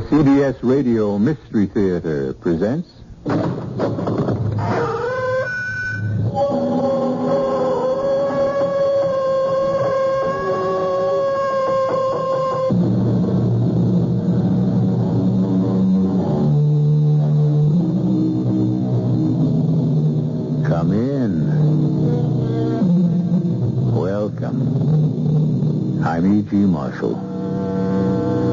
CBS Radio Mystery Theater presents... Come in. Welcome. I'm E.G. Marshall.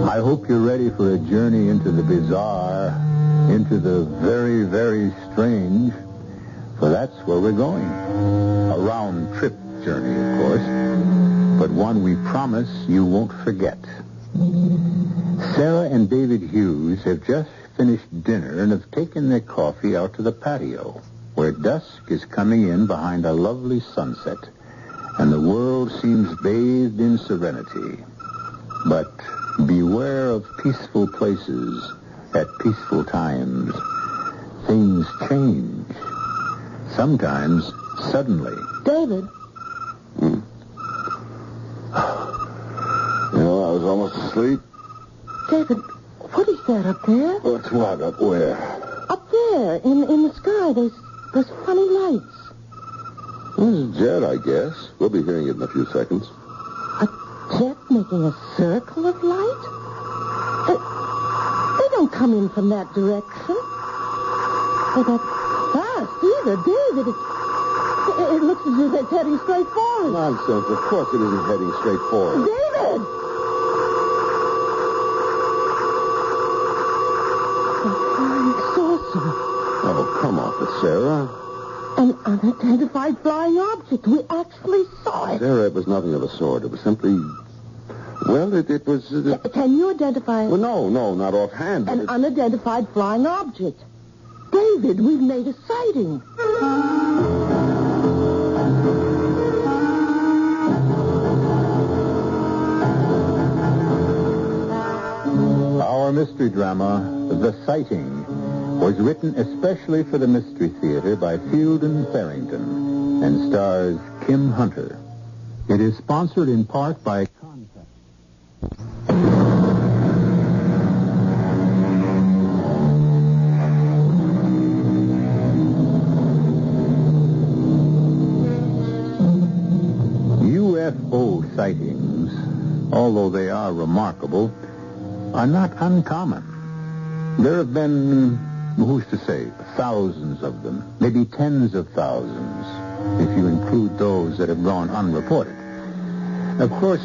I hope you're ready for a journey into the bizarre, into the very, very strange, for that's where we're going. A round-trip journey, of course, but one we promise you won't forget. Sarah and David Hughes have just finished dinner and have taken their coffee out to the patio, where dusk is coming in behind a lovely sunset, and the world seems bathed in serenity. But beware of peaceful places at peaceful times. Things change. Sometimes suddenly. David? I was almost asleep. David, what is that up there? What's what? Up where? Up there, in the sky, there's funny lights. It's a jet, I guess. We'll be hearing it in a few seconds. A jet making a circle of light? They don't come in from that direction. Or that fast either, David. It looks as if it's heading straight for us. Nonsense. Of course it isn't heading straight for us. David! A flying saucer. Oh, come off it, Sarah. An unidentified flying object. We actually saw it. Sarah, it was nothing of the sort. It was simply... Well, it was... Can you identify it? Well, no, not offhand. An unidentified flying object. David, we've made a sighting. Our mystery drama, The Sighting, was written especially for the Mystery Theater by Fielden, Farrington, and stars Kim Hunter. It is sponsored in part by Contact. UFO sightings, although they are remarkable, are not uncommon. There have been, who's to say, thousands of them, maybe tens of thousands, if you include those that have gone unreported. Of course,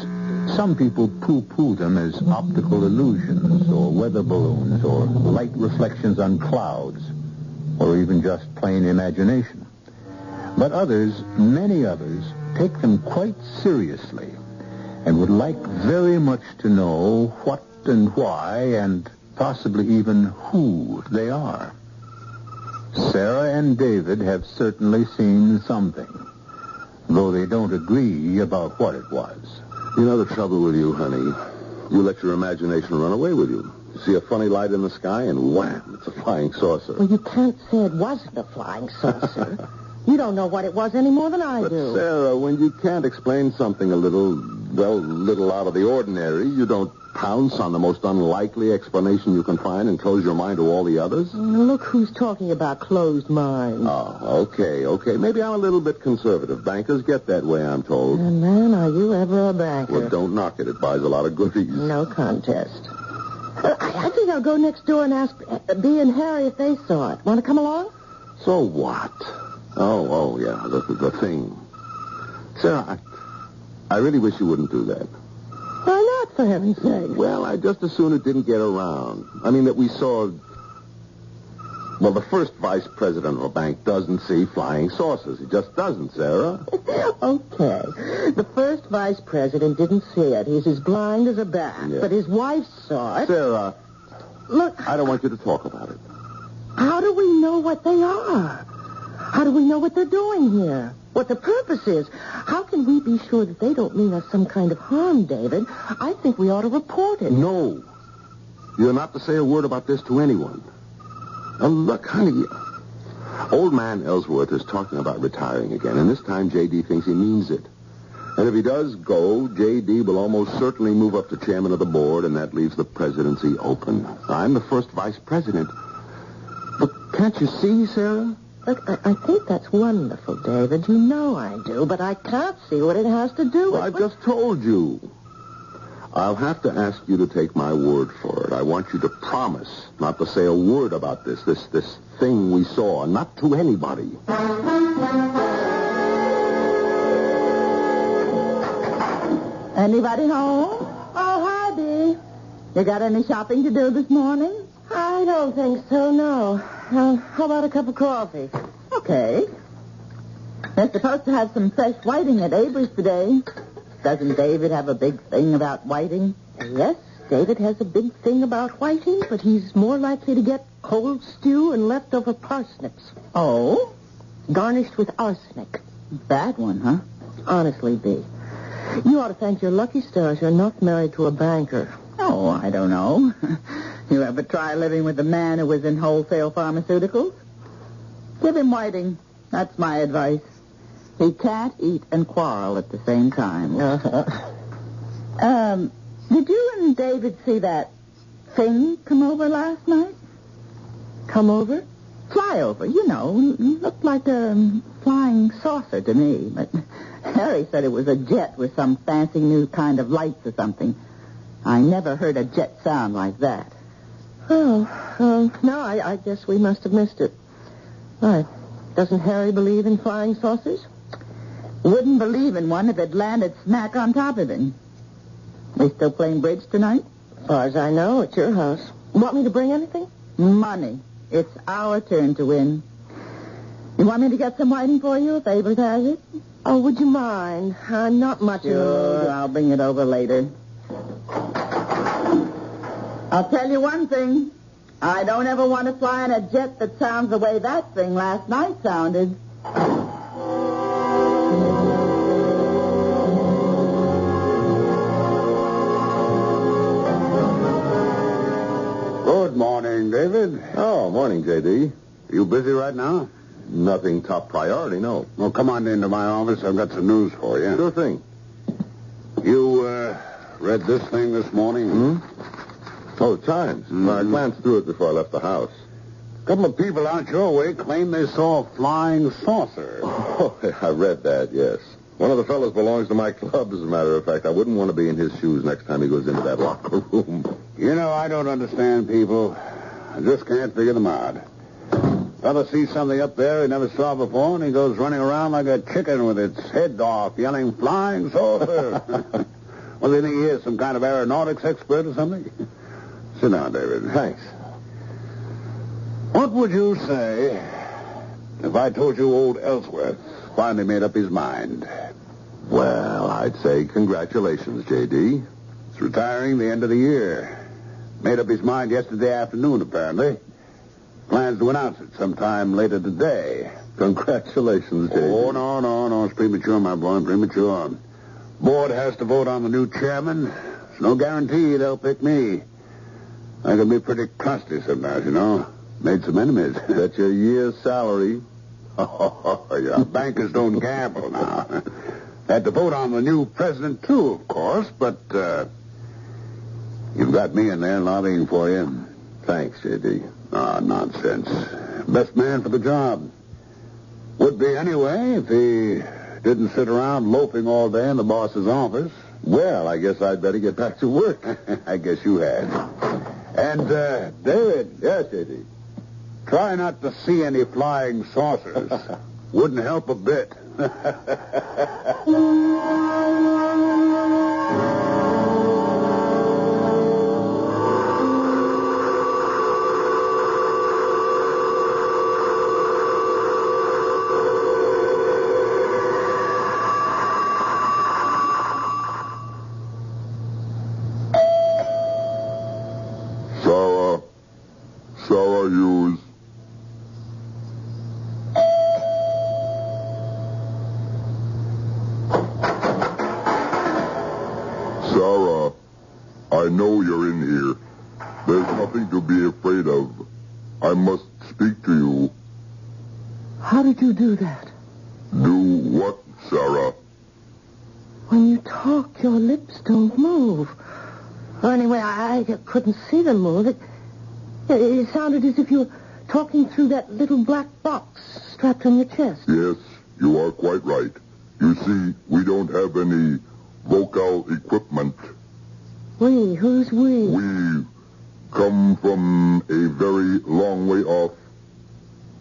some people poo-poo them as optical illusions, or weather balloons, or light reflections on clouds, or even just plain imagination. But others, many others, take them quite seriously and would like very much to know what and why and possibly even who they are. Sarah and David have certainly seen something, though they don't agree about what it was. You know the trouble with you, honey. You let your imagination run away with you. You see a funny light in the sky, and wham, it's a flying saucer. Well, you can't say it wasn't a flying saucer. You don't know what it was any more than I do. Sarah, when you can't explain something a little out of the ordinary, you don't pounce on the most unlikely explanation you can find and close your mind to all the others? Look who's talking about closed minds. Oh, okay. Maybe I'm a little bit conservative. Bankers get that way, I'm told. And man, are you ever a banker? Well, don't knock it. It buys a lot of goodies. No contest. I think I'll go next door and ask Bea and Harry if they saw it. Want to come along? So what? Oh, yeah, the thing. Sarah, I really wish you wouldn't do that. Why not, for heaven's sake? Well, I'd just as soon it didn't get around. I mean, that we saw... Well, the first vice president of a bank doesn't see flying saucers. He just doesn't, Sarah. Okay. The first vice president didn't see it. He's as blind as a bat. Yeah. But his wife saw it. Sarah, Look... I don't want you to talk about it. How do we know what they are? How do we know what they're doing here? What the purpose is? How can we be sure that they don't mean us some kind of harm, David? I think we ought to report it. No. You're not to say a word about this to anyone. Now, look, honey, Old man Ellsworth is talking about retiring again, and this time J.D. thinks he means it. And if he does go, J.D. will almost certainly move up to chairman of the board, and that leaves the presidency open. I'm the first vice president. But can't you see, Sarah? Look, I think that's wonderful, David. You know I do, but I can't see what it has to do with... Well, I've just told you. I'll have to ask you to take my word for it. I want you to promise not to say a word about this thing we saw, not to anybody. Anybody home? Oh, hi, Dee. You got any shopping to do this morning? I don't think so, no. How about a cup of coffee? Okay. They're supposed to have some fresh whiting at Avery's today. Doesn't David have a big thing about whiting? Yes, David has a big thing about whiting, but he's more likely to get cold stew and leftover parsnips. Oh? Garnished with arsenic. Bad one, huh? Honestly, Bee. You ought to thank your lucky stars you're not married to a banker. Oh, I don't know. You ever try living with a man who was in wholesale pharmaceuticals? Give him whiting. That's my advice. He can't eat and quarrel at the same time. Did you and David see that thing come over last night? Come over? Fly over, you know. Looked like a flying saucer to me. But Harry said it was a jet with some fancy new kind of lights or something. I never heard a jet sound like that. Oh, no, I guess we must have missed it. Why, doesn't Harry believe in flying saucers? Wouldn't believe in one if it landed smack on top of him. We still playing bridge tonight? As far as I know, at your house. Want me to bring anything? Money. It's our turn to win. You want me to get some whiting for you if Avery has it? Oh, would you mind? I'm not much in the mood. Sure, I'll bring it over later. I'll tell you one thing. I don't ever want to fly in a jet that sounds the way that thing last night sounded. Good morning, David. Oh, morning, J.D. You busy right now? Nothing top priority, no. Well, come on into my office. I've got some news for you. Sure thing. You, read this thing this morning? Oh, the Times. Mm-hmm. I glanced through it before I left the house. A couple of people out your way claim they saw a flying saucer. Oh, I read that, yes. One of the fellows belongs to my club, as a matter of fact. I wouldn't want to be in his shoes next time he goes into that locker room. You know, I don't understand people. I just can't figure them out. Fella sees something up there he never saw before, and he goes running around like a chicken with its head off, yelling, "Flying saucer!" Well, do you think he is some kind of aeronautics expert or something? Sit down, David. Thanks. What would you say if I told you old Ellsworth finally made up his mind? Well, I'd say congratulations, J.D. He's retiring the end of the year. Made up his mind yesterday afternoon, apparently. Plans to announce it sometime later today. Congratulations, J.D. Oh, no. It's premature, my boy, premature. Board has to vote on the new chairman. There's no guarantee they'll pick me. I can be pretty crusty sometimes, you know. Made some enemies. That's your year's salary. Oh, yeah. Bankers don't gamble now. Had to vote on the new president, too, of course, but, you've got me in there lobbying for you. Thanks, J.D. Ah, nonsense. Best man for the job. Would be anyway if he didn't sit around loafing all day in the boss's office. Well, I guess I'd better get back to work. I guess you had. And, David. Yes, J.D. Try not to see any flying saucers. Wouldn't help a bit. Sarah Hughes. Sarah, I know you're in here. There's nothing to be afraid of. I must speak to you. How did you do that? Do what, Sarah? When you talk, your lips don't move. Or anyway, I couldn't see them move. It sounded as if you were talking through that little black box strapped on your chest. Yes, you are quite right. You see, we don't have any vocal equipment. We? Who's we? We come from a very long way off.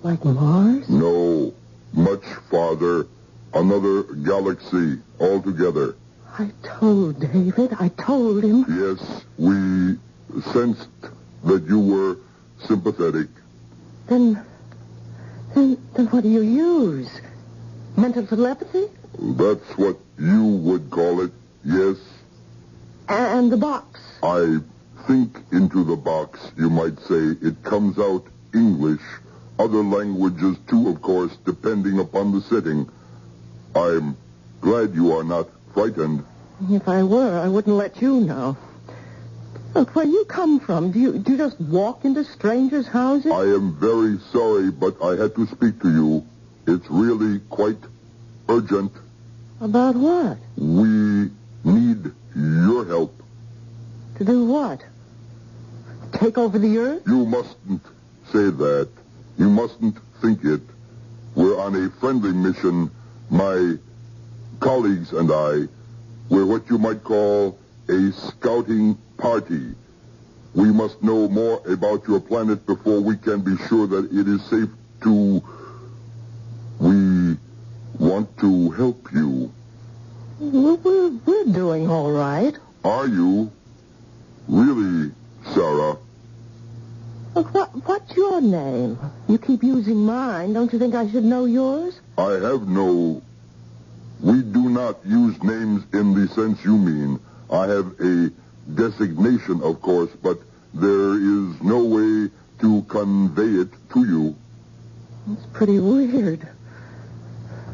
Like Mars? No, much farther. Another galaxy altogether. I told David. I told him. Yes, we sensed that you were sympathetic. Then what do you use? Mental telepathy? That's what you would call it, yes. And the box? I think into the box, you might say. It comes out English. Other languages, too, of course, depending upon the setting. I'm glad you are not frightened. If I were, I wouldn't let you know. Look, where you come from, do you just walk into strangers' houses? I am very sorry, but I had to speak to you. It's really quite urgent. About what? We need your help. To do what? Take over the earth? You mustn't say that. You mustn't think it. We're on a friendly mission. My colleagues and I, we're what you might call a scouting party. We must know more about your planet before we can be sure that it is safe to... We want to help you. We're doing all right. Are you? Really, Sarah? Look, what's your name? You keep using mine. Don't you think I should know yours? I have no... We do not use names in the sense you mean. I have a designation, of course, but there is no way to convey it to you. It's pretty weird.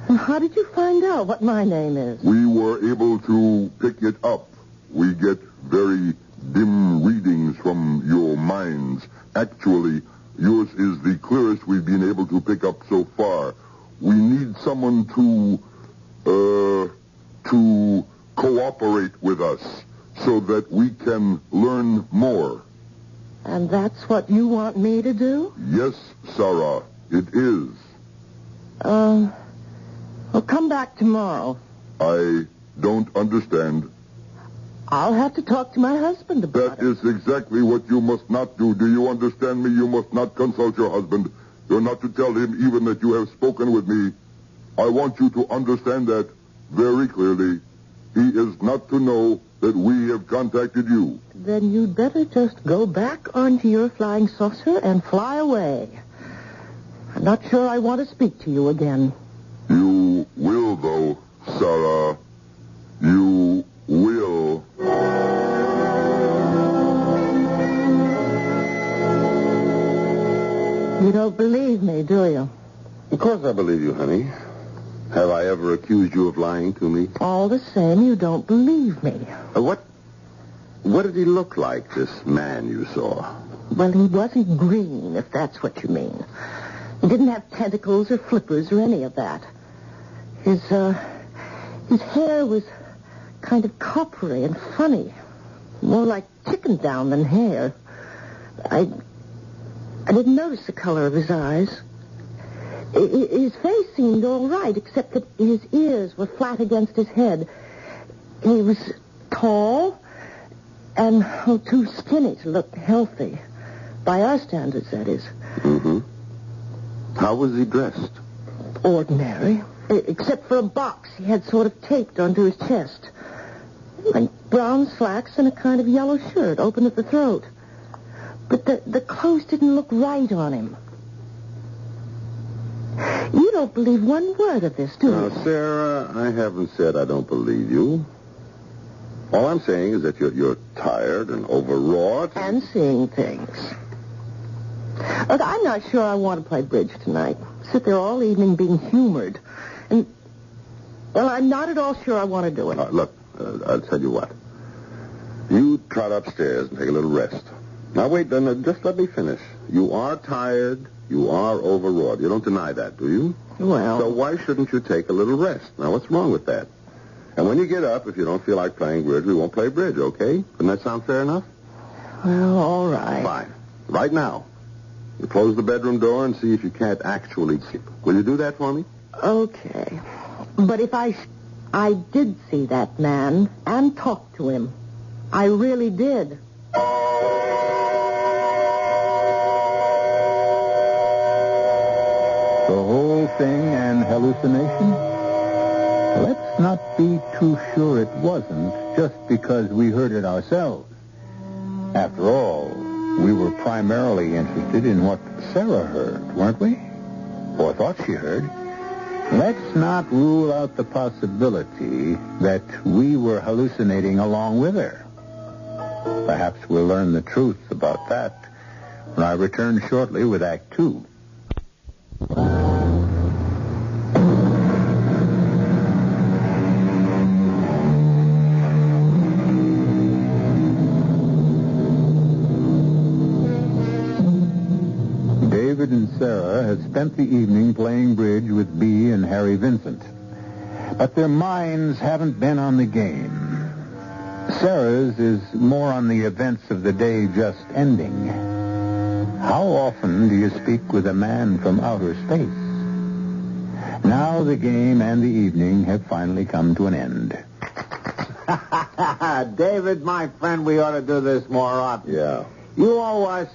And how did you find out what my name is? We were able to pick it up. We get very dim readings from your minds. Actually, yours is the clearest we've been able to pick up so far. We need someone to cooperate with us so that we can learn more. And that's what you want me to do? Yes, Sarah, it is. Well, come back tomorrow. I don't understand. I'll have to talk to my husband about That is exactly what you must not do. Do you understand me? You must not consult your husband. You're not to tell him even that you have spoken with me. I want you to understand that very clearly. He is not to know that we have contacted you. Then you'd better just go back onto your flying saucer and fly away. I'm not sure I want to speak to you again. You will, though, Sarah. You will. You don't believe me, do you? Of course I believe you, honey. Have I ever accused you of lying to me? All the same, you don't believe me. What did he look like, this man you saw? Well, he wasn't green, if that's what you mean. He didn't have tentacles or flippers or any of that. His hair was kind of coppery and funny. More like chicken down than hair. I didn't notice the color of his eyes. His face seemed all right, except that his ears were flat against his head. He was tall and too skinny to look healthy. By our standards, that is. Mm-hmm. How was he dressed? Ordinary, except for a box he had sort of taped onto his chest. Like brown slacks and a kind of yellow shirt, open at the throat. But the clothes didn't look right on him. You don't believe one word of this, do you? Now, Sarah, I haven't said I don't believe you. All I'm saying is that you're tired and overwrought. And seeing things. Look, I'm not sure I want to play bridge tonight. Sit there all evening being humored. And, well, I'm not at all sure I want to do it. Look, I'll tell you what. You trot upstairs and take a little rest. Now, wait, then, just let me finish. You are tired. You are overwrought. You don't deny that, do you? Well... So why shouldn't you take a little rest? Now, what's wrong with that? And when you get up, if you don't feel like playing bridge, we won't play bridge, okay? Doesn't that sound fair enough? Well, all right. Fine. Right now. You close the bedroom door and see if you can't actually sleep. Will you do that for me? Okay. But if I did see that man and talk to him. I really did. The whole thing an hallucination? Let's not be too sure it wasn't just because we heard it ourselves. After all, we were primarily interested in what Sarah heard, weren't we? Or thought she heard. Let's not rule out the possibility that we were hallucinating along with her. Perhaps we'll learn the truth about that when I return shortly with Act 2. David and Sarah had spent the evening playing bridge with Bea and Harry Vincent. But their minds haven't been on the game. Sarah's is more on the events of the day just ending. How often do you speak with a man from outer space? Now the game and the evening have finally come to an end. David, my friend, we ought to do this more often. Yeah. You owe us,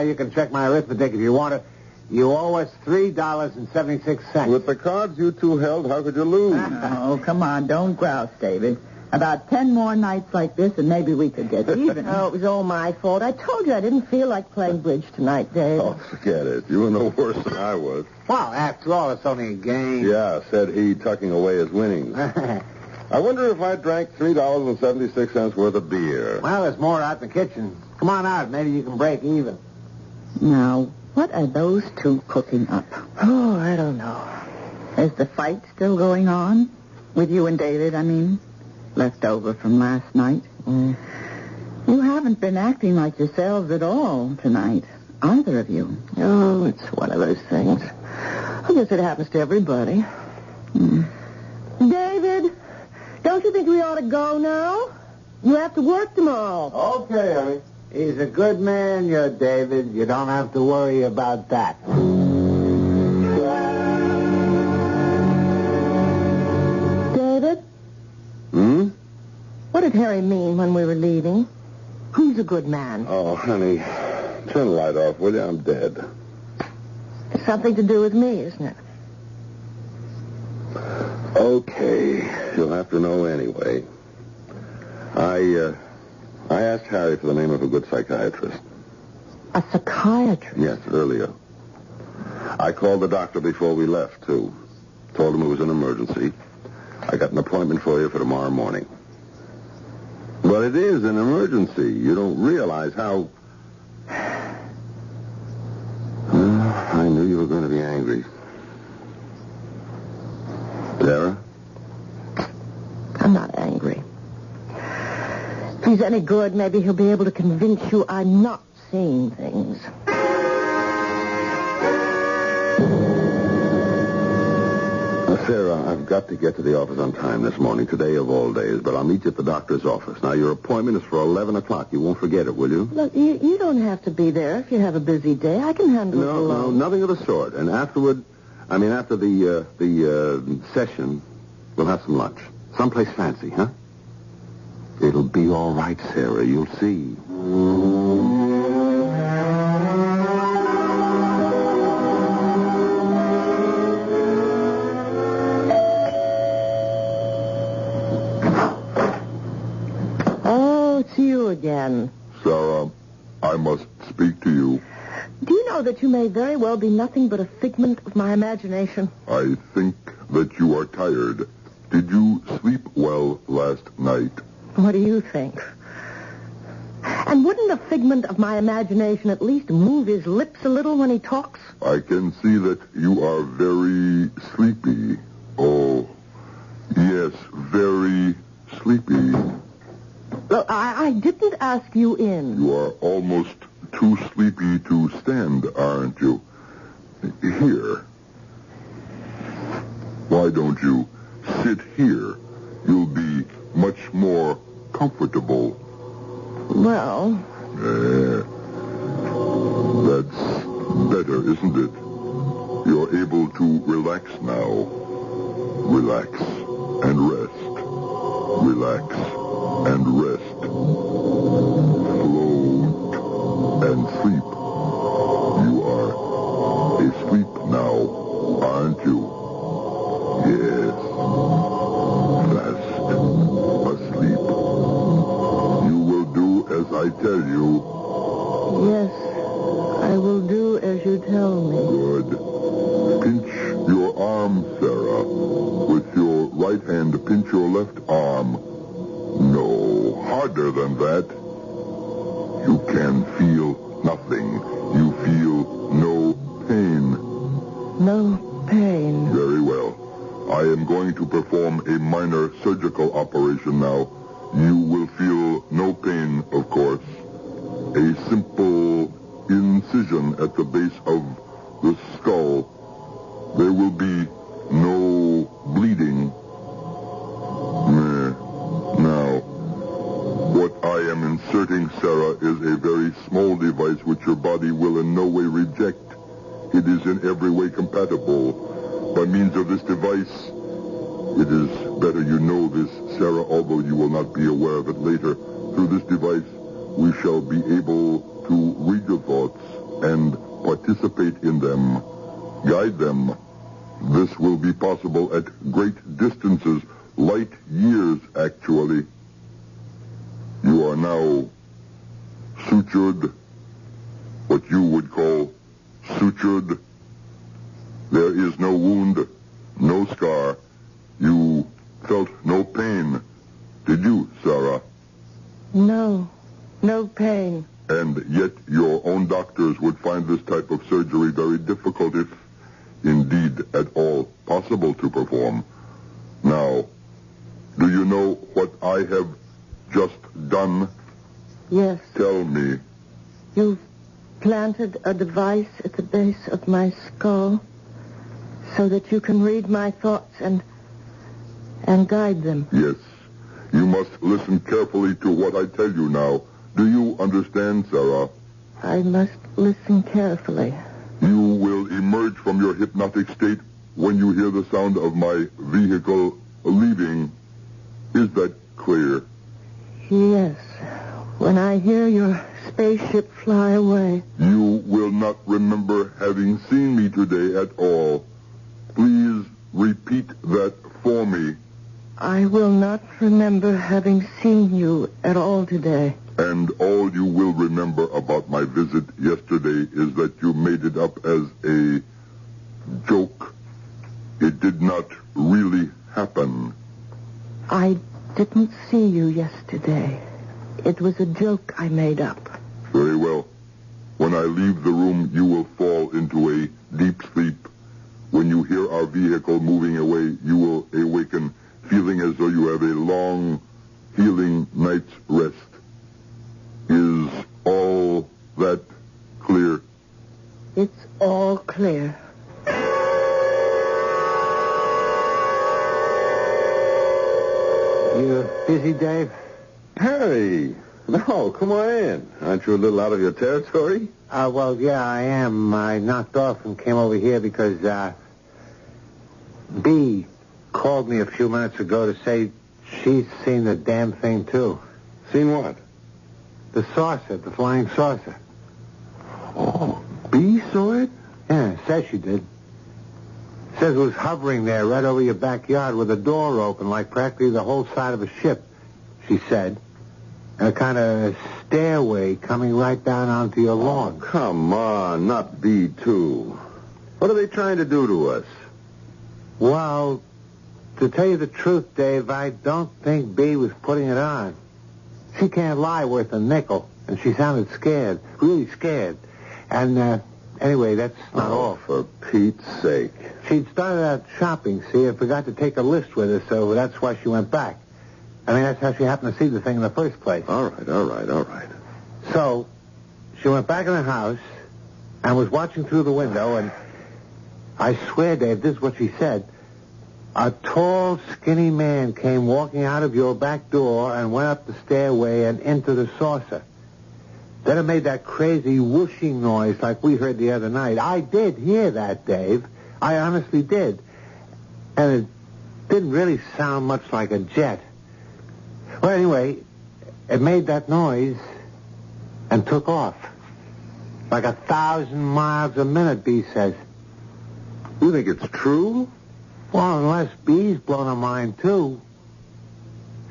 you can check my arithmetic if you want to. You owe us $3.76. With the cards you two held, how could you lose? Oh, come on. Don't grouse, David. About 10 more nights like this, and maybe we could get even. Oh, it was all my fault. I told you I didn't feel like playing bridge tonight, Dave. Oh, forget it. You were no worse than I was. Well, after all, it's only a game. Yeah, said he, tucking away his winnings. I wonder if I drank $3.76 worth of beer. Well, there's more out in the kitchen. Come on out. Maybe you can break even. Now, what are those two cooking up? Oh, I don't know. Is the fight still going on? With you and David, I mean? Left over from last night. You haven't been acting like yourselves at all tonight, either of you. Oh, it's one of those things. I guess it happens to everybody. David, don't you think we ought to go now? You have to work tomorrow. Okay, honey. He's a good man, you're David. You don't have to worry about that. David? What did Harry mean when we were leaving? Who's a good man? Oh, honey, turn the light off, will you? I'm dead. It's something to do with me, isn't it? Okay, you'll have to know anyway. I asked Harry for the name of a good psychiatrist. A psychiatrist? Yes, earlier. I called the doctor before we left, too. Told him it was an emergency. I got an appointment for you for tomorrow morning. But it is an emergency. You don't realize how... I knew you were going to be angry. Sarah? I'm not angry. If he's any good, maybe he'll be able to convince you I'm not seeing things. Sarah, I've got to get to the office on time this morning, today of all days, but I'll meet you at the doctor's office. Now, your appointment is for 11 o'clock. You won't forget it, will you? Look, you don't have to be there if you have a busy day. I can handle it No, alone. nothing of the sort. And after the session, we'll have some lunch. Someplace fancy, huh? It'll be all right, Sarah. You'll see. Oh, it's you again. Sarah, I must speak to you. Do you know that you may very well be nothing but a figment of my imagination? I think that you are tired. Did you sleep well last night? What do you think? And wouldn't a figment of my imagination at least move his lips a little when he talks? I can see that you are very sleepy. Oh, yes, very sleepy. Look, I didn't ask you in. You are almost too sleepy to stand, aren't you? Here. Why don't you sit here you'll be much more comfortable. Well... That's better, isn't it? You're able to relax now. Relax and rest. Relax and rest. Float and sleep. You are asleep now, aren't you? Yes. Fast asleep. You will do as I tell you. Yes, I will do as you tell me. Good. Pinch your arm, Sarah. With your right hand, pinch your left arm. No, harder than that. You can feel nothing. You feel no pain. No pain. Very well. I am going to perform a minor surgical operation now. You will feel no pain, of course. A simple incision at the base of the skull. There will be no bleeding. Now, what I am inserting, Sarah, is a very small device which your body will in no way reject. It is in every way compatible. By means of this device, it is better you know this, Sarah, although you will not be aware of it later. Through this device, we shall be able to read your thoughts and participate in them, guide them. This will be possible at great distances, light years, actually. You are now sutured, what you would call sutured. There is no wound, no scar. You felt no pain, did you, Sarah? No pain. And yet your own doctors would find this type of surgery very difficult, if indeed at all possible to perform. Now, do you know what I have just done? Yes. Tell me. You've planted a device at the base of my skull so that you can read my thoughts and guide them. Yes. You must listen carefully to what I tell you now. Do you understand, Sarah? I must listen carefully. You will emerge from your hypnotic state when you hear the sound of my vehicle leaving. Is that clear? Yes. When I hear your spaceship fly away. You will not remember having seen me today at all. Please repeat that for me. I will not remember having seen you at all today. And all you will remember about my visit yesterday is that you made it up as a joke. It did not really happen. I didn't see you yesterday. It was a joke I made up. Very well. When I leave the room, you will fall into a deep sleep. When you hear our vehicle moving away, you will awaken feeling as though you have a long, healing night's rest. Is all that clear? It's all clear. You busy, Dave? Harry! No, come on in. Aren't you a little out of your territory? Well, yeah, I am. I knocked off and came over here because, B called me a few minutes ago to say she's seen the damn thing, too. Seen what? The saucer, the flying saucer. Oh, B saw it? Yeah, says she did. Says it was hovering there right over your backyard with a door open, like practically the whole side of a ship, she said. And a kind of stairway coming right down onto your lawn. Oh, come on, not B, too. What are they trying to do to us? Well, to tell you the truth, Dave, I don't think B was putting it on. She can't lie worth a nickel, and she sounded scared, really scared. And, anyway, that's not all. For Pete's sake. She'd started out shopping, see, and forgot to take a list with her, so that's why she went back. I mean, that's how she happened to see the thing in the first place. All right. So, she went back in the house and was watching through the window, and I swear, Dave, this is what she said. A tall, skinny man came walking out of your back door and went up the stairway and into the saucer. Then it made that crazy whooshing noise like we heard the other night. I did hear that, Dave. I honestly did. And it didn't really sound much like a jet. Well, anyway, it made that noise and took off. Like 1,000 miles a minute, Bee says. You think it's true? Well, unless Bee's blown her mind, too.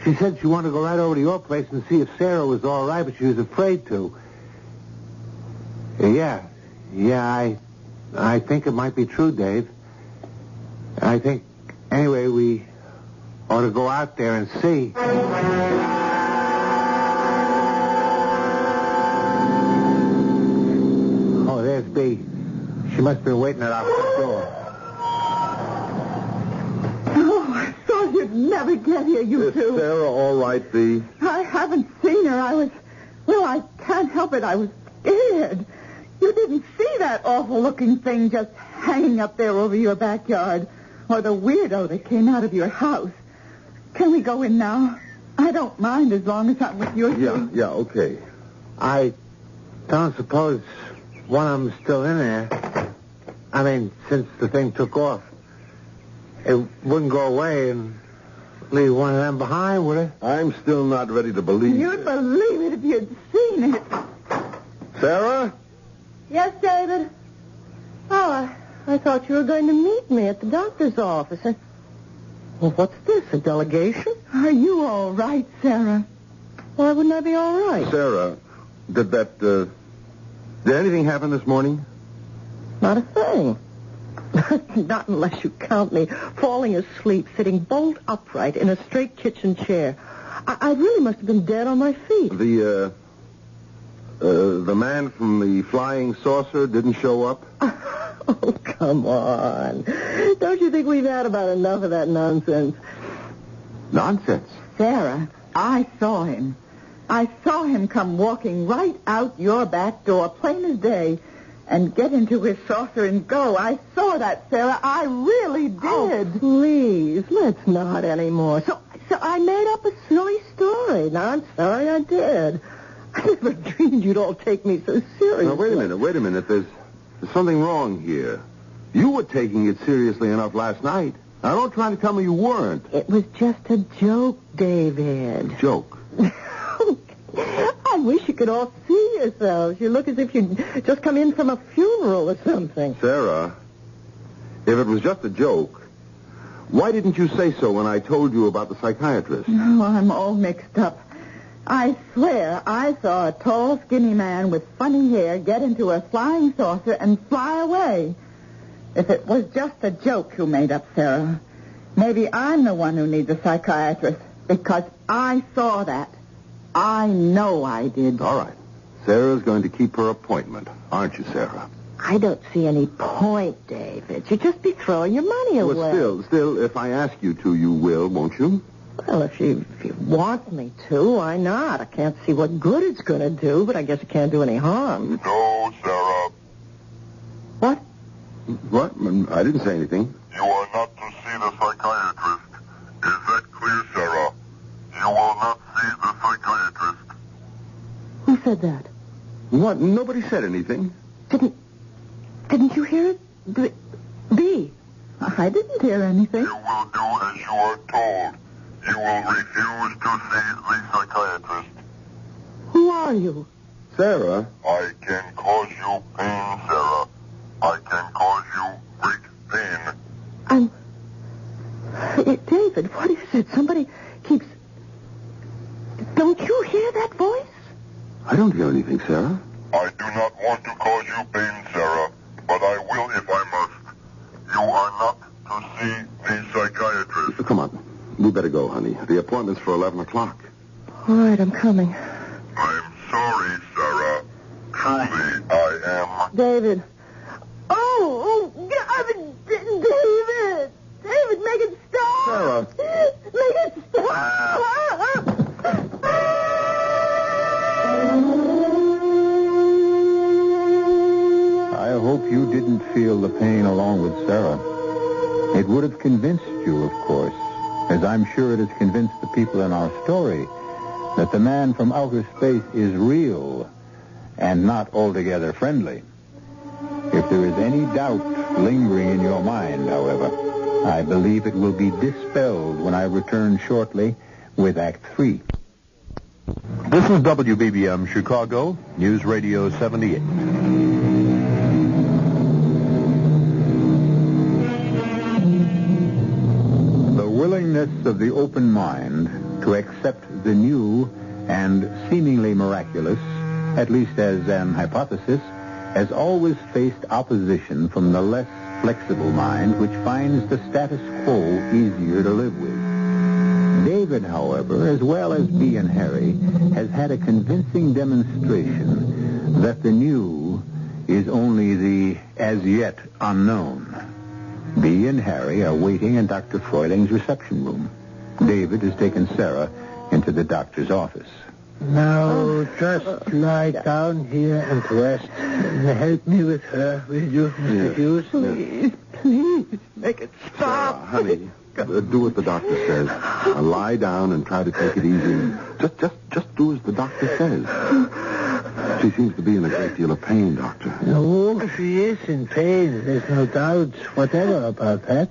She said she wanted to go right over to your place and see if Sarah was all right, but she was afraid to. Yeah, I think it might be true, Dave. I think, anyway, we ought to go out there and see. Oh, there's Bee. She must have been waiting at our front door. Oh, I thought you'd never get here, you two. Is Sarah all right, Bee? I haven't seen her. I can't help it. I was scared. You didn't see that awful-looking thing just hanging up there over your backyard, or the weirdo that came out of your house. Can we go in now? I don't mind as long as I'm with you two. Yeah, okay. I don't suppose one of them's still in there. I mean, since the thing took off. It wouldn't go away and leave one of them behind, would it? I'm still not ready to believe You'd it. believe it if you'd seen it. Sarah? Yes, David? Oh, I thought you were going to meet me at the doctor's office. Well, what's this, a delegation? Are you all right, Sarah? Why wouldn't I be all right? Sarah, did anything happen this morning? Not a thing. Not unless you count me falling asleep, sitting bolt upright in a straight kitchen chair. I really must have been dead on my feet. The man from the flying saucer didn't show up? Oh, come on. Don't you think we've had about enough of that nonsense? Nonsense. Sarah, I saw him. I saw him come walking right out your back door, plain as day, and get into his saucer and go. I saw that, Sarah. I really did. Oh, please, let's not anymore. So I made up a silly story. Now, I'm sorry I did. I never dreamed you'd all take me so seriously. Now, wait a minute. There's something wrong here. You were taking it seriously enough last night. Now, don't try to tell me you weren't. It was just a joke, David. Joke? I wish you could all see yourselves. You look as if you'd just come in from a funeral or something. Sarah, if it was just a joke, why didn't you say so when I told you about the psychiatrist? No, I'm all mixed up. I swear I saw a tall, skinny man with funny hair get into a flying saucer and fly away. If it was just a joke you made up, Sarah, maybe I'm the one who needs a psychiatrist, because I saw that. I know I did. All right. Sarah's going to keep her appointment, aren't you, Sarah? I don't see any point, David. You'd just be throwing your money away. Well, still, if I ask you to, you will, won't you? Well, if you want me to, why not? I can't see what good it's going to do, but I guess it can't do any harm. No, Sarah. What? What? I didn't say anything. You are not to see the psychiatrist. Is that clear, Sarah? You will not see the psychiatrist. Who said that? What? Nobody said anything. Didn't you hear it? B. I didn't hear anything. You will do as you are told. You will refuse to see the psychiatrist. Who are you? Sarah? I can cause you pain, Sarah. I can cause you great pain. David, what is it? Somebody keeps... Don't you hear that voice? I don't hear anything, Sarah. I do not want to cause you pain, Sarah, but I will if I must. You are not to see the psychiatrist. Come on. We better go, honey. The appointment's for 11 o'clock. All right, I'm coming. I'm sorry, Sarah. Truly, I am. David. Oh, David! David, make it stop! Sarah. Make it stop! I hope you didn't feel the pain along with Sarah. It would have convinced you, of course, as I'm sure it has convinced the people in our story, that the man from outer space is real and not altogether friendly. If there is any doubt lingering in your mind, however, I believe it will be dispelled when I return shortly with Act 3. This is WBBM Chicago, News Radio 78. The willingness of the open mind to accept the new and seemingly miraculous, at least as an hypothesis, has always faced opposition from the less flexible mind, which finds the status quo easier to live with. David, however, as well as Bea and Harry, has had a convincing demonstration that the new is only the as yet unknown. Bea and Harry are waiting in Dr. Freuling's reception room. David has taken Sarah into the doctor's office. Now, just lie down here and rest. Help me with her, will you, Mr. Hughes? Please, make it stop. Sarah, honey, do what the doctor says. Lie down and try to take it easy. Just do as the doctor says. She seems to be in a great deal of pain, Doctor. Oh, she is in pain. There's no doubt whatever about that.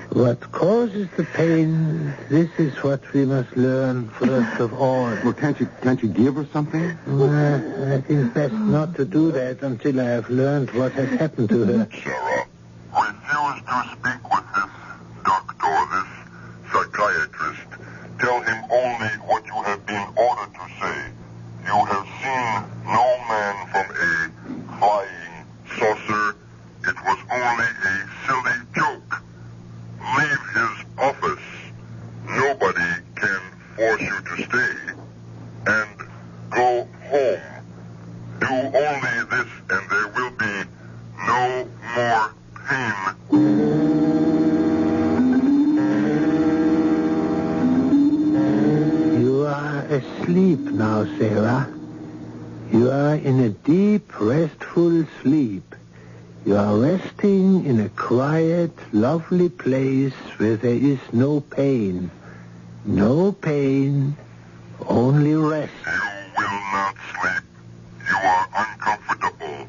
What causes the pain, this is what we must learn first of all. Well, can't you give her something? I think best not to do that until I have learned what has happened to her. Sarah, refuse to speak with this doctor, this psychiatrist. Tell him only what you have been ordered to say. You have seen no man from a flying saucer. It was only a silly joke. Leave his office. Nobody can force you to stay. And go home. Do only this and there will be no more pain. You are asleep now, Sarah. You are in a deep, restful sleep. You are resting in a quiet, lovely place where there is no pain. No pain, only rest. You will not sleep. You are uncomfortable.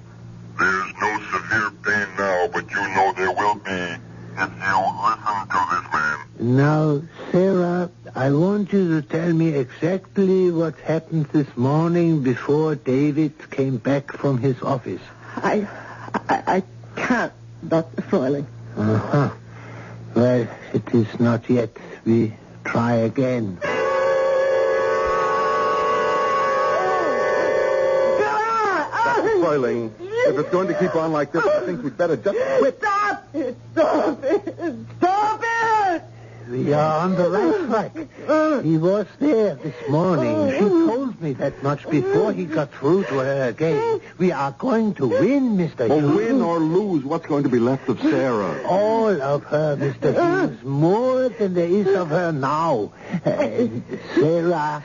There's no severe pain now, but you know there will be if you listen to this man. Now, Sarah, I want you to tell me exactly what happened this morning before David came back from his office. I can't, Dr. Freuling. Uh-huh. Well, it is not yet. We try again. Freuling, if it's going to keep on like this, I think we'd better just quit. Stop it! Stop it! Stop it! We are on the right track. He was there this morning. She told me that much before he got through to her again. We are going to win, Mr. Hughes. Well, win or lose, what's going to be left of Sarah? All of her, Mr. Hughes. More than there is of her now. Sarah,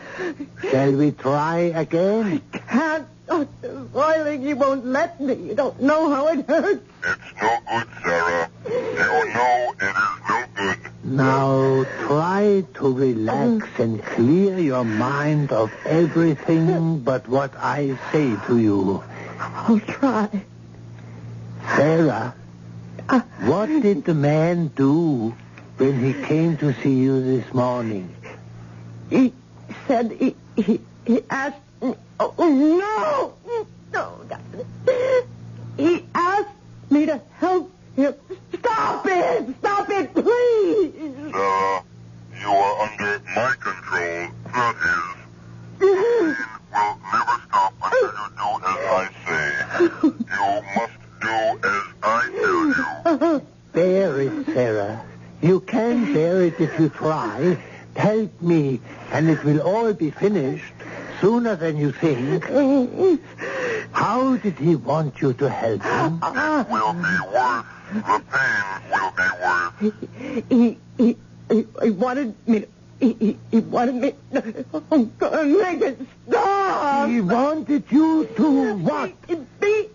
shall we try again? I can't, Dr. Freuling. You won't let me. You don't know how it hurts. It's no good, Sarah. You know it is no good. Now, try to relax and clear your mind of everything but what I say to you. I'll try. Sarah, what did the man do when he came to see you this morning? He said he asked me... Oh, no! No, Doctor. He asked me to help him. Stop it! Stop it, please! Sarah, you are under my control, not his. Pain will never stop until you do as I say. You must do as I tell you. Bear it, Sarah. You can bear it if you try. Help me, and it will all be finished sooner than you think. How did he want you to help him? It will be worse. The pain will be worse. He wanted me to... He wanted me... I'm gonna make it stop! He wanted you to what? Be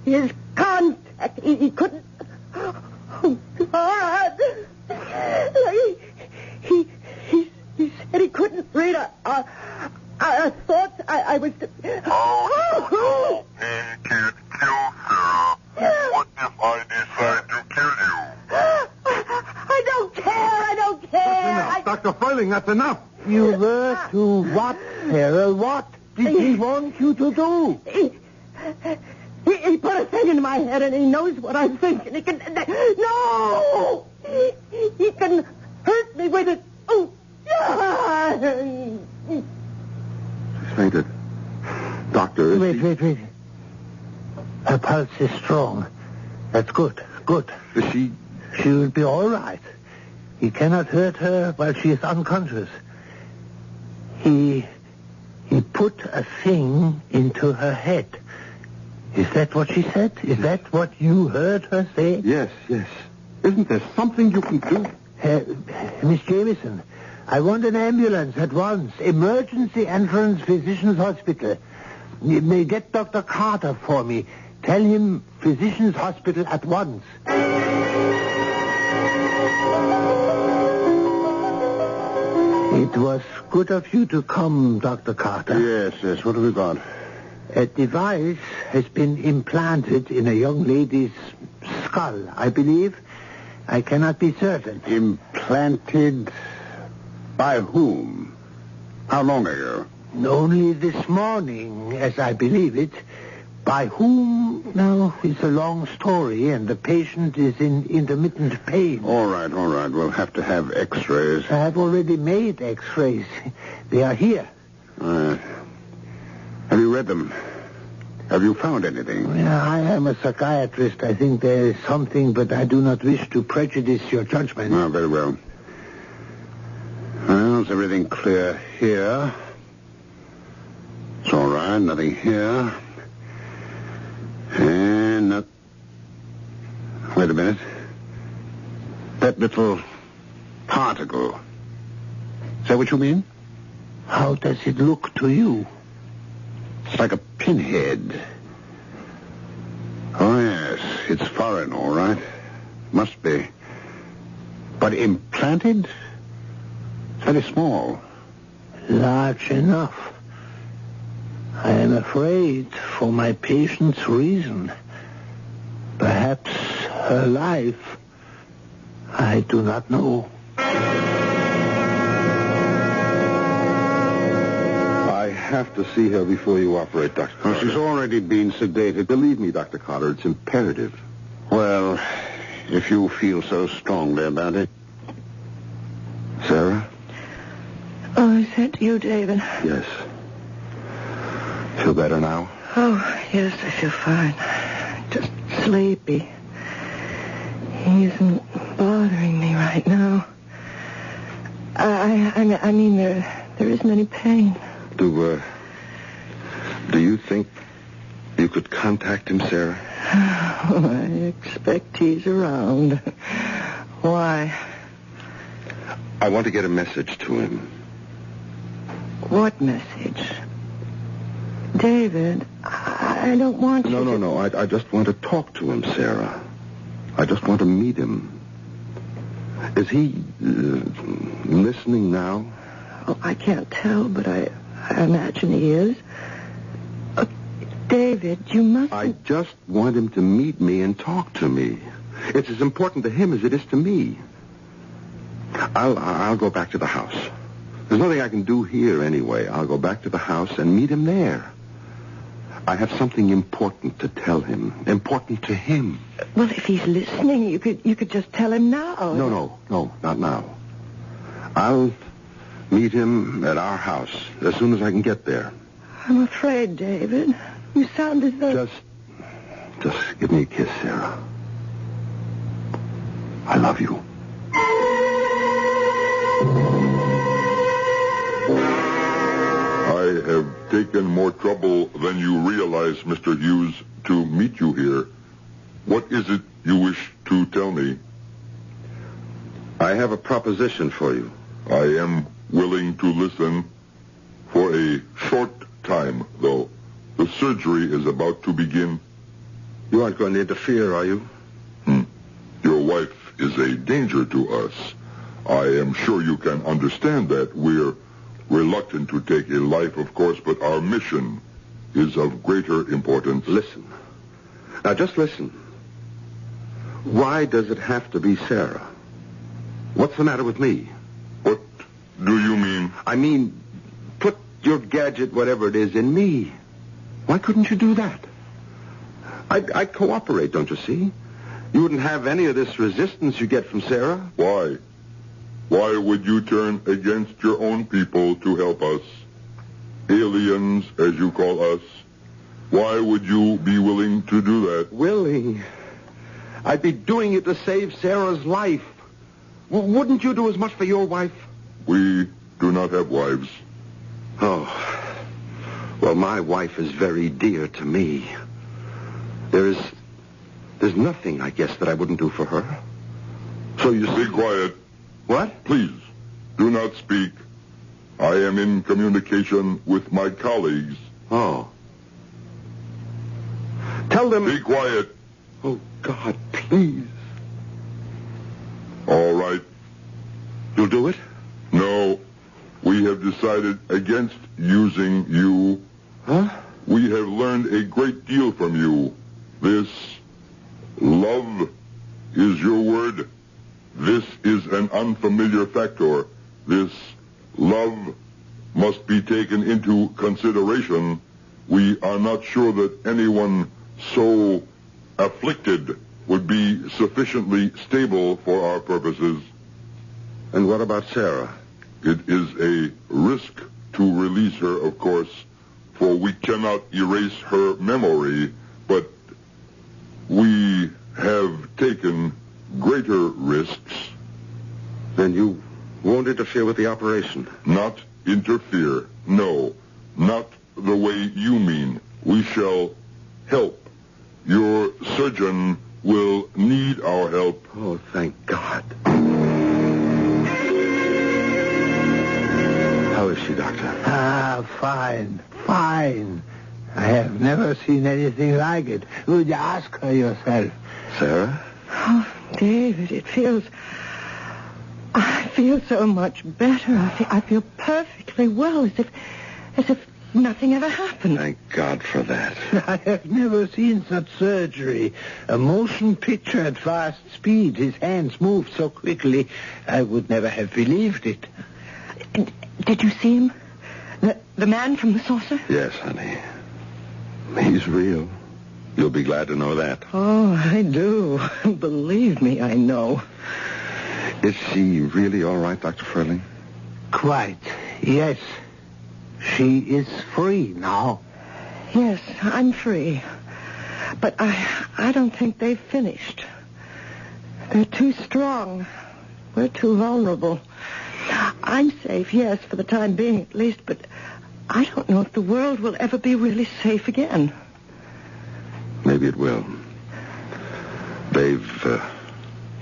his contact. He couldn't... Oh, God! yelling. That's enough. You were to what, Sarah? What did he want you to do? He put a thing in my head, and he knows what I'm thinking. He can... No! He can hurt me with it. Oh! She's fainted. Doctor, is Wait. Her pulse is strong. That's good. Is she... She will be all right. He cannot hurt her while she is unconscious. He put a thing into her head. Is that what she said? Is that what you heard her say? Yes. Isn't there something you can do? Miss Jamieson, I want an ambulance at once. Emergency entrance physician's hospital. You may get Dr. Carter for me. Tell him physician's hospital at once. It was good of you to come, Dr. Carter. Yes. What have we got? A device has been implanted in a young lady's skull, I believe. I cannot be certain. Implanted by whom? How long ago? Only this morning, as I believe it. By whom? No, it's a long story, and the patient is in intermittent pain. All right. We'll have to have x-rays. I have already made x-rays. They are here. Have you read them? Have you found anything? Yeah, I am a psychiatrist. I think there is something, but I do not wish to prejudice your judgment. Oh, very well. Well, is everything clear here? It's all right. Nothing here. And not... Wait a minute. That little particle. Is that what you mean? How does it look to you? It's like a pinhead. Oh, yes. It's foreign, all right. Must be. But implanted? It's very small. Large enough. I am afraid for my patient's reason. Perhaps her life. I do not know. I have to see her before you operate, Dr. Carter. She's already been sedated. Believe me, Dr. Carter, it's imperative. Well, if you feel so strongly about it. Sarah? Oh, is that you, David? Yes. Feel better now? Oh, yes, I feel fine. Just sleepy. He isn't bothering me right now. I mean, there isn't any pain. Do you think you could contact him, Sarah? I expect he's around. Why? I want to get a message to him. What message? David, I don't want you to... No. I just want to talk to him, Sarah. I just want to meet him. Is he listening now? Oh, I can't tell, but I imagine he is. David, you must... I just want him to meet me and talk to me. It's as important to him as it is to me. I'll go back to the house. There's nothing I can do here anyway. I'll go back to the house and meet him there. I have something important to tell him. Important to him. Well, if he's listening, you could just tell him now. No, not now. I'll meet him at our house as soon as I can get there. I'm afraid, David. You sound as though... Just give me a kiss, Sarah. I love you. I have taken more trouble than you realize, Mr. Hughes, to meet you here. What is it you wish to tell me? I have a proposition for you. I am willing to listen for a short time, though. The surgery is about to begin. You aren't going to interfere, are you? Your wife is a danger to us. I am sure you can understand that. We're reluctant to take a life, of course, but our mission is of greater importance. Listen. Now, just listen. Why does it have to be Sarah? What's the matter with me? What do I mean, put your gadget, whatever it is, in me. Why couldn't you do that? I'd cooperate, don't you see? You wouldn't have any of this resistance you get from Sarah. Why? Why would you turn against your own people to help us? Aliens, as you call us. Why would you be willing to do that? Willing? I'd be doing it to save Sarah's life. Wouldn't you do as much for your wife? We do not have wives. Oh. Well, my wife is very dear to me. There's nothing, I guess, that I wouldn't do for her. So you Be quiet. What? Please, do not speak. I am in communication with my colleagues. Oh. Tell them... Be quiet. Oh, God, please. All right. You'll do it? No. We have decided against using you. Huh? We have learned a great deal from you. This love is your word. This is an unfamiliar factor. This love must be taken into consideration. We are not sure that anyone so afflicted would be sufficiently stable for our purposes. And what about Sarah? It is a risk to release her, of course, for we cannot erase her memory, but we have taken greater risks. Then you won't interfere with the operation? Not interfere. No, not the way you mean. We shall help. Your surgeon will need our help. Oh, thank God. How is she, Doctor? Fine. I have never seen anything like it. Would you ask her yourself? Sarah? Oh, David, I feel so much better. I feel perfectly well, as if nothing ever happened. Thank God for that. I have never seen such surgery. A motion picture at fast speed. His hands moved so quickly, I would never have believed it. Did you see him? The man from the saucer? Yes, honey. He's real. You'll be glad to know that. Oh, I do. Believe me, I know. Is she really all right, Dr. Furling? Quite, yes. She is free now. Yes, I'm free. But I don't think they've finished. They're too strong. We're too vulnerable. I'm safe, yes, for the time being at least, but I don't know if the world will ever be really safe again. Maybe it will. They've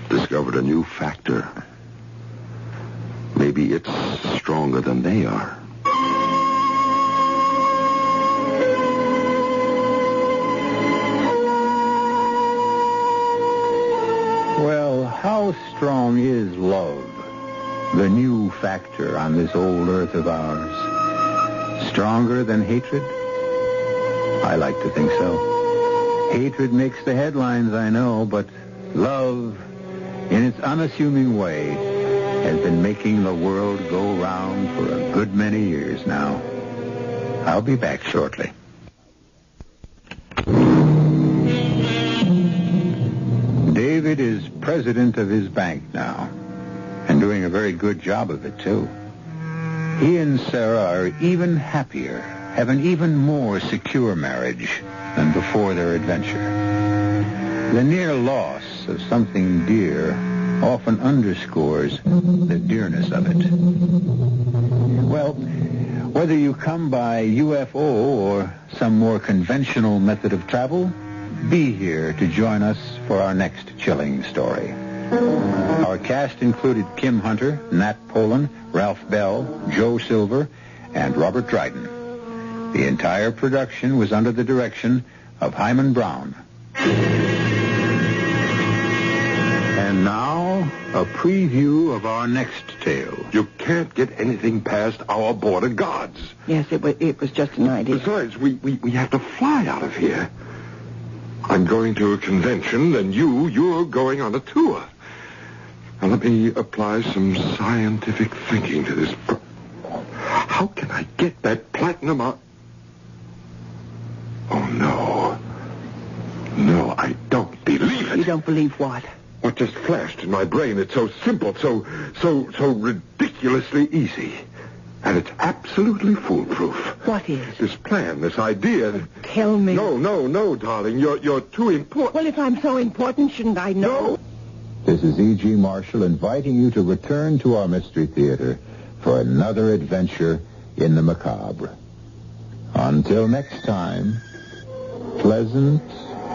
discovered a new factor. Maybe it's stronger than they are. Well, how strong is love? The new factor on this old earth of ours. Stronger than hatred? I like to think so. Hatred makes the headlines, I know, but love, in its unassuming way, has been making the world go round for a good many years now. I'll be back shortly. David is president of his bank now, and doing a very good job of it, too. He and Sarah are even happier, have an even more secure marriage than before their adventure. The near loss of something dear often underscores the dearness of it. Well, whether you come by UFO or some more conventional method of travel, be here to join us for our next chilling story. Our cast included Kim Hunter, Nat Polen, Ralph Bell, Joe Silver, and Robert Dryden. The entire production was under the direction of Himan Brown. And now, a preview of our next tale. You can't get anything past our border guards. Yes, it was just an idea. Besides, we have to fly out of here. I'm going to a convention, and you're going on a tour. Now, let me apply some scientific thinking to this. How can I get that platinum out? Oh, no. No, I don't believe it. You don't believe what? What just flashed in my brain? It's so simple, so ridiculously easy. And it's absolutely foolproof. What is? This plan, this idea. Tell me. No, darling. You're too important. Well, if I'm so important, shouldn't I know? No. This is E.G. Marshall inviting you to return to our Mystery Theater for another adventure in the macabre. Until next time, pleasant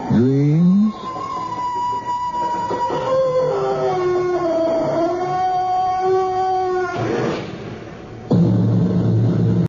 dreams.